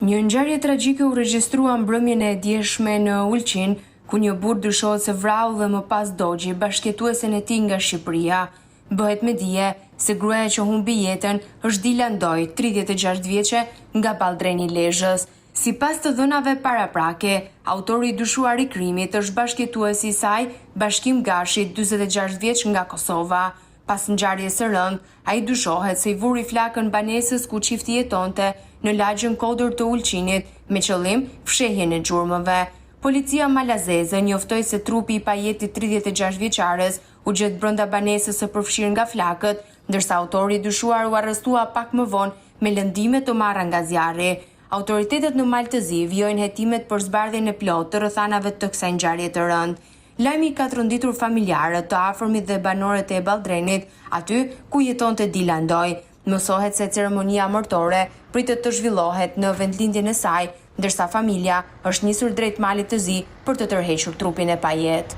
Një ngjarje tragjike u regjistrua mbrëmjen e djeshme në Ulqin, ku një burr dyshohet se vrau dhe më pas dogji bashkëjetuesen e tij nga Shqipëria. Bëhet me dije se gruaja që humbi jetën është Dila Ndoj, 36 vjeçe, nga Balldrani i Lezhës. Sipas të dhënave paraprake, autori i dyshuar i krimit është bashkëjetuesi i saj, Bashkim Gashi, 46 vjeç, nga Kosova. Pas ngjarjes së rëndë, ai dyshohet se i vuri flakën banesës ku çifti jetonte në lagjën Kodër të Ulqinit me qëllim fshehjen e gjurmëve. Policia malazeze njoftoi se trupi i pajetit 36 vjeçares u gjet brenda banesës së përfshirë nga flakët, ndërsa autori i dyshuar u arrestua pak më vonë me lëndime të marra nga zjarri. Autoritetet në Maltëzi vijojnë hetimet për zbardhjen e plotë të rrethanave të kësaj ngjarje të rëndë. Lajmi ka tronditur familjarët, të afërmit dhe banorët e Balldrenit, aty ku jetonte Dila Ndoj. Mësohet se ceremonia martore pritet të zhvillohet në vendlindjen e saj, ndërsa familja është nisur drejt malit të zi për të tërhequr trupin e pajet.